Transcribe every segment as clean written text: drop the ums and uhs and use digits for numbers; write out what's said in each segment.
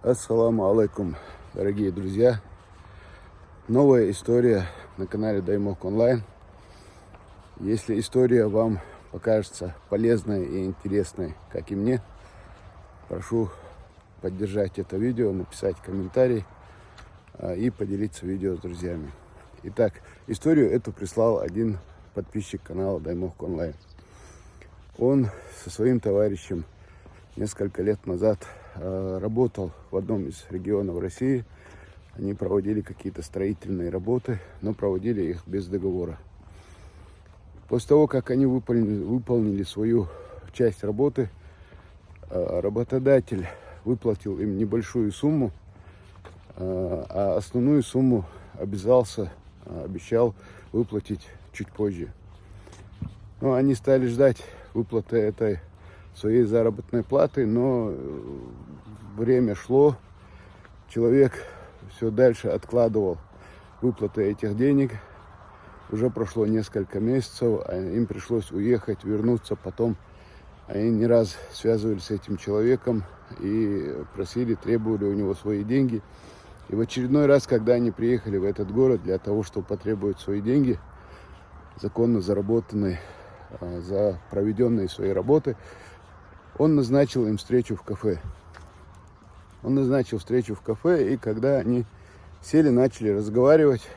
Ассаламу алейкум, дорогие друзья. Новая история на канале Даймок Онлайн. Если история вам покажется полезной и интересной, как и мне, прошу поддержать это видео, написать комментарий и поделиться видео с друзьями. Итак, историю эту прислал один подписчик канала Даймок Онлайн. Он со своим товарищем несколько лет назад работал в одном из регионов России. Они проводили какие-то строительные работы, но проводили их без договора. После того, как они выполнили свою часть работы, работодатель выплатил им небольшую сумму, а основную сумму обещал выплатить чуть позже. Но они стали ждать выплаты этой своей заработной платы, но время шло, человек все дальше откладывал выплаты этих денег. Уже прошло несколько месяцев, а им пришлось уехать, вернуться. Потом они не раз связывались с этим человеком и просили, требовали у него свои деньги. И в очередной раз, когда они приехали в этот город для того, чтобы потребовать свои деньги, законно заработанные за проведенные свои работы, он назначил им встречу в кафе. И когда они сели, начали разговаривать,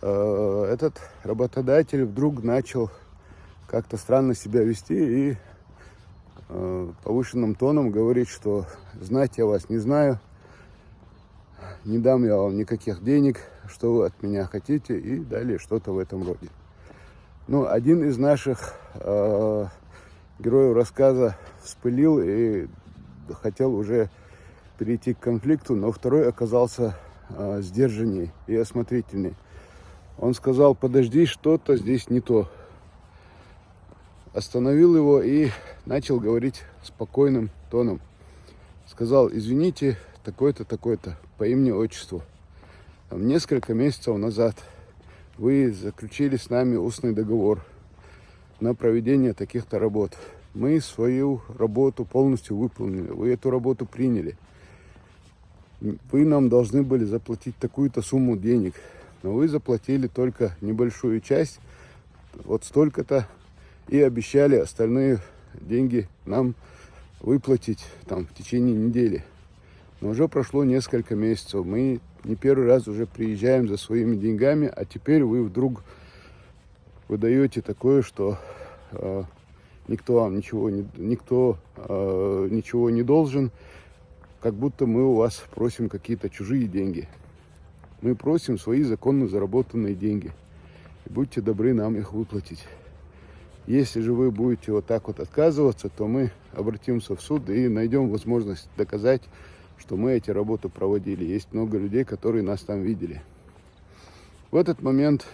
этот работодатель вдруг начал как-то странно себя вести и повышенным тоном говорить, что знать я вас не знаю, не дам я вам никаких денег, что вы от меня хотите, и далее что-то в этом роде. Ну, один из наших героев рассказа вспылил и хотел уже перейти к конфликту, но второй оказался сдержанней и осмотрительней. Он сказал: подожди, что-то здесь не то. Остановил его и начал говорить спокойным тоном. Сказал: извините, такой-то, такой-то, по имени-отчеству. Несколько месяцев назад вы заключили с нами устный договор на проведение таких-то работ. Мы свою работу полностью выполнили. Вы эту работу приняли. Вы нам должны были заплатить такую-то сумму денег. Но вы заплатили только небольшую часть, вот столько-то, и обещали остальные деньги нам выплатить там в течение недели. Но уже прошло несколько месяцев. Мы не первый раз уже приезжаем за своими деньгами, а теперь вы вдруг выдаете такое, что никто вам ничего не должен, как будто мы у вас просим какие-то чужие деньги. Мы просим свои законно заработанные деньги. И будьте добры нам их выплатить. Если же вы будете вот так вот отказываться, то мы обратимся в суд и найдем возможность доказать, что мы эти работы проводили. Есть много людей, которые нас там видели. В этот момент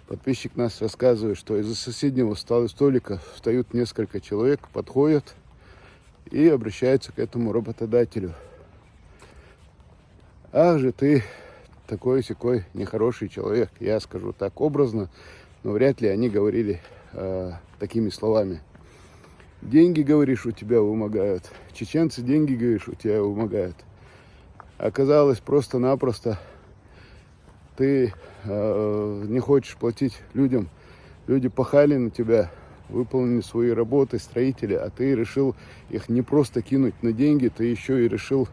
подписчик нас рассказывает, что из-за соседнего столика встают несколько человек, подходят и обращаются к этому работодателю. Ах же ты, такой-сякой нехороший человек. Я скажу так образно, но вряд ли они говорили такими словами. Деньги, говоришь, у тебя вымогают. Чеченцы деньги, говоришь, у тебя вымогают. Оказалось, просто-напросто ты не хочешь платить людям. Люди пахали на тебя, выполнили свои работы, строители, а ты решил их не просто кинуть на деньги, ты еще и решил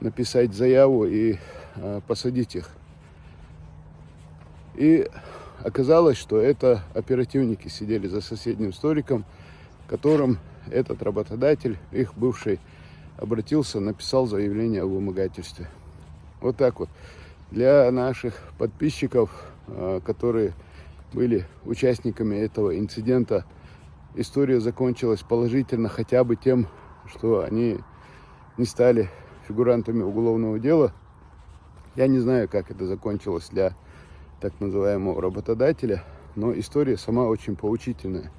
написать заяву и посадить их. И оказалось, что это оперативники сидели за соседним столиком, которым этот работодатель, их бывший, обратился, написал заявление о вымогательстве. Вот так вот. Для наших подписчиков, которые были участниками этого инцидента, история закончилась положительно хотя бы тем, что они не стали фигурантами уголовного дела. Я не знаю, как это закончилось для так называемого работодателя, но история сама очень поучительная.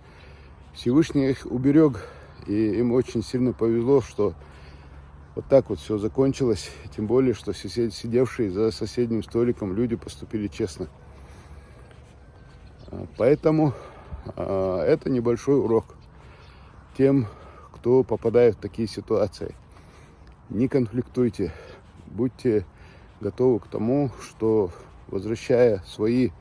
Всевышний их уберег, и им очень сильно повезло, что вот так вот все закончилось. Тем более, что сидевшие за соседним столиком люди поступили честно. Поэтому это небольшой урок тем, кто попадает в такие ситуации. не конфликтуйте. Будьте готовы к тому, что, возвращая свои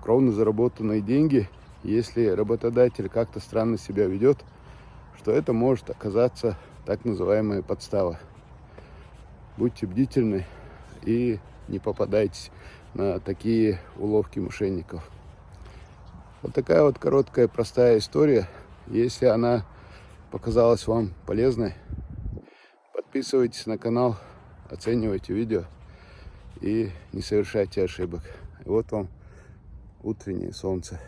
кровно заработанные деньги, если работодатель как-то странно себя ведет, что это может оказаться так называемая подстава. Будьте бдительны и не попадайтесь на такие уловки мошенников. Вот такая вот короткая, простая история. Если она показалась вам полезной, подписывайтесь на канал, оценивайте видео и не совершайте ошибок. И вот вам утреннее солнце.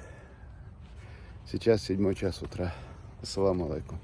Сейчас 7 час утра. Ассаламу алейкум.